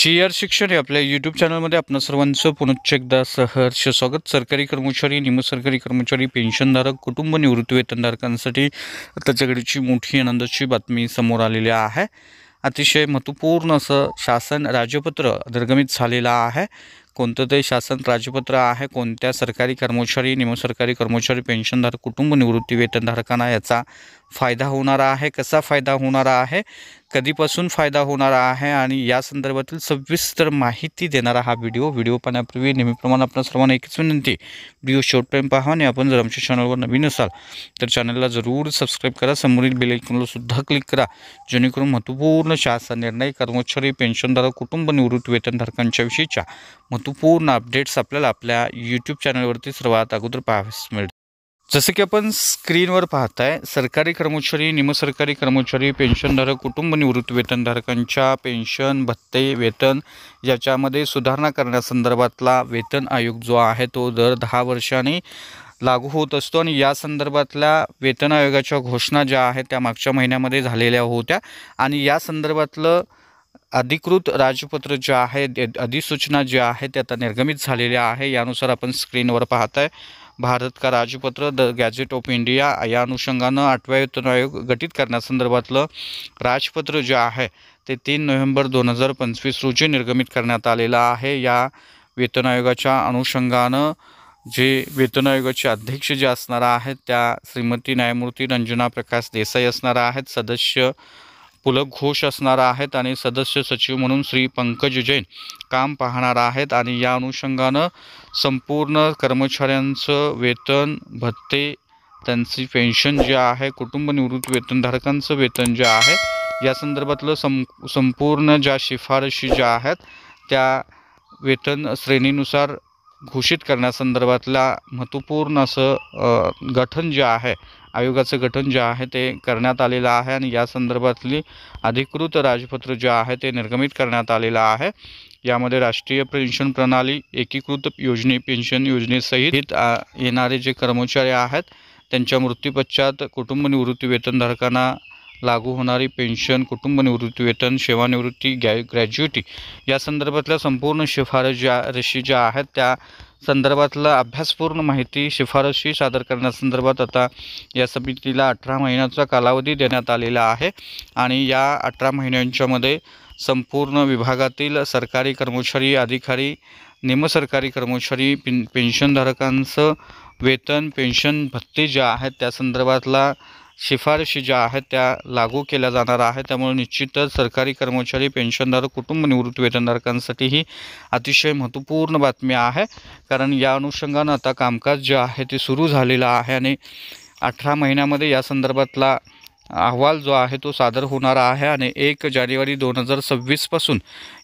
Chair शिक्षण हे आपल्या यूट्यूब चॅनलमध्ये आपण सर्वांचं पुनश्च एकदा सहर्ष स्वागत। सरकारी कर्मचारी, निमसरकारी कर्मचारी, पेन्शनधारक, कुटुंब निवृत्ती वेतनधारकांसाठी आताच्या घडीची मोठी आनंदाची बातमी समोर आलेली आहे। अतिशय महत्त्वपूर्ण असं शासन राजपत्र निर्गमित झालेलं आहे। कोणतं ते शासन राजपत्र आहे, कोणत्या सरकारी कर्मचारी, निमसरकारी कर्मचारी, पेन्शनधारक, कुटुंब निवृत्ती वेतनधारकांना याचा फायदा होणार आहे, कसा फायदा होणार आहे, कधीपासून फायदा होणार आहे आणि या संदर्भातील सविस्तर माहिती देणारा हा व्हिडिओ पाहण्यापूर्वी नेहमीप्रमाणे आपण सर्वांना एकच विनंती, व्हिडिओ शेवटपर्यंत पहा आणि आपण जर आमच्या चॅनलवर नवीन असाल तर चॅनलला जरूर सबस्क्राईब करा, समोरील बेल आयकॉनला सुद्धा क्लिक करा, जेणेकरून महत्त्वपूर्ण शासन निर्णय, कर्मचारी, पेन्शनधारक, कुटुंब निवृत्ती वेतनधारकांच्या विषयीच्या महत्त्वपूर्ण अपडेट्स आपल्याला आपल्या यूट्यूब चॅनलवरती सर्वात अगोदर पाहावयास मिळतील। जसे की आपण स्क्रीनवर पाहताय, सरकारी कर्मचारी, निमसरकारी कर्मचारी, पेन्शनधारक, कुटुंब निवृत्ती वेतनधारकांच्या पेन्शन, भत्ते, वेतन याच्यामध्ये सुधारणा करण्यासंदर्भातला वेतन आयोग जो आहे तो दर 10 वर्षांनी लागू होत असतो आणि या संदर्भातल्या वेतन आयोगाच्या घोषणा ज्या आहेत त्या मागच्या महिन्यामध्ये झालेल्या होत्या आणि या संदर्भातलं अधिकृत राजपत्र जे आहे, अधिसूचना जी आहे ते आता निर्गमित झालेल्या आहे। यानुसार आपण स्क्रीनवर पाहताय, भारत का राजपत्र द गॅजेट ऑफ इंडिया या अनुषंगानं 8व्या वेतन आयोग गठीत करण्यासंदर्भातलं राजपत्र जे आहे ते 3 नोव्हेंबर 2025 रोजी निर्गमित करण्यात आलेलं आहे। या वेतन आयोगाच्या अनुषंगानं जे वेतन आयोगाचे अध्यक्ष जे असणार आहेत त्या श्रीमती न्यायमूर्ती रंजना प्रकाश देसाई असणार आहेत, सदस्य पुलक घोष असणार आहेत आणि सदस्य सचिव म्हणून श्री पंकज जैन काम पाहणार आहेत आणि या अनुषंगानं संपूर्ण कर्मचाऱ्यांचं वेतन, भत्ते, त्यांची पेन्शन जे आहे, कुटुंब निवृत्ती वेतनधारकांचं वेतन जे आहे या संदर्भातलं संपूर्ण ज्या शिफारशी ज्या आहेत त्या वेतन श्रेणीनुसार घोषित करण्यासंदर्भातला महत्त्वपूर्ण असं गठन जे आहे, आयोगाचं गठन जे आहे ते करण्यात आलेलं आहे आणि या संदर्भातली अधिकृत राजपत्र जे आहे ते निर्गमित करण्यात आलेलं आहे। यामध्ये राष्ट्रीय पेन्शन प्रणाली एकीकृत पेन्शन योजनेसहित येणारे जे कर्मचारी आहेत त्यांच्या मृत्यूपश्चात कुटुंब निवृत्ती वेतनधारकांना लागू होणारी पेन्शन, कुटुंब निवृत्ती वेतन, सेवानिवृत्ती, ग्रॅज्युइटी या संदर्भातल्या संपूर्ण शिफारशी ज्या आहेत त्या संदर्भातला अभ्यासपूर्ण माहिती, शिफारशी सादर करण्यासंदर्भात आता या समितीला 18 महिन्याचा कालावधी देण्यात आलेला आहे आणि या 18 महिन्यांच्यामध्ये संपूर्ण विभागातील सरकारी कर्मचारी, अधिकारी, निमसरकारी कर्मचारी, पेन्शनधारकांचं वेतन, पेन्शन, भत्ते जे आहेत त्या संदर्भातला शिफारशी ज्या आहेत त्या लागू केल्या जाणार आहेत। त्यामुळे निश्चितच सरकारी कर्मचारी, पेन्शनधारक, कुटुंब निवृत्ती वेतनधारकांसाठी ही अतिशय महत्त्वपूर्ण बातमी आहे, कारण या अनुषंगानं आता कामकाज जे आहे ते सुरू झालेलं आहे आणि 18 महिन्यामध्ये या संदर्भातला अहवाल जो आहे तो सादर होणार आहे आणि 1 जानेवारी 2026 पासून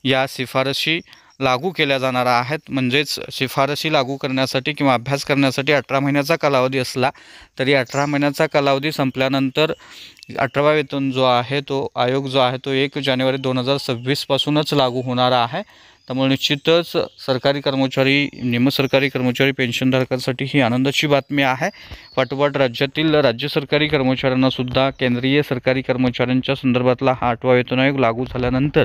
या शिफारशी लागू केल्या जाणार आहेत। म्हणजेच शिफारशी लागू करण्यासाठी किंवा अभ्यास करण्यासाठी 18 महिन्याचा कालावधी असला तरी 18 महिन्याचा कालावधी संपल्यानंतर 18वा वेतन जो आहे तो आयोग जो आहे तो 1 जानेवारी 2026 पासूनच लागू होणार आहे। त्यामुळे निश्चितच सरकारी कर्मचारी, निमसरकारी कर्मचारी, पेन्शनधारकांसाठी ही आनंदाची बातमी आहे। पाठोपाठ राज्यातील राज्य सरकारी कर्मचाऱ्यांना सुद्धा केंद्रीय सरकारी कर्मचाऱ्यांच्या संदर्भातला हा 8वा वेतन आयोग लागू झाल्यानंतर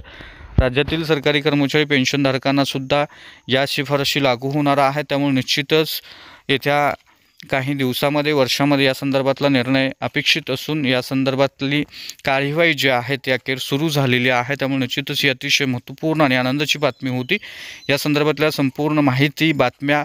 राज्यातील सरकारी कर्मचारी, पेन्शनधारकांना सुद्धा या शिफारशी लागू होणार आहे। त्यामुळे निश्चितच येत्या काही दिवसामध्ये, वर्षामध्ये या संदर्भातला निर्णय अपेक्षित असून या संदर्भातली कार्यवाही जी आहे ती अखेर सुरू झालेली आहे। त्यामुळे निश्चितच ही अतिशय महत्त्वपूर्ण आणि आनंदाची बातमी होती। या संदर्भातल्या संपूर्ण माहिती, बातम्या,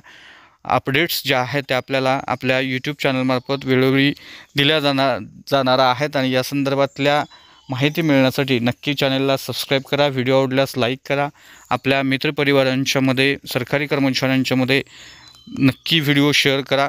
अपडेट्स ज्या आहेत त्या आपल्याला आपल्या यूट्यूब चॅनलमार्फत वेळोवेळी दिल्या जाणार आहेत आणि या संदर्भातल्या माहिती मिळण्यासाठी नक्की चॅनलला सबस्क्राईब करा, व्हिडिओ आवडल्यास लाईक करा, आपल्या मित्रपरिवारांच्यामध्ये, सरकारी कर्मचाऱ्यांच्यामध्ये नक्की व्हिडिओ शेअर करा।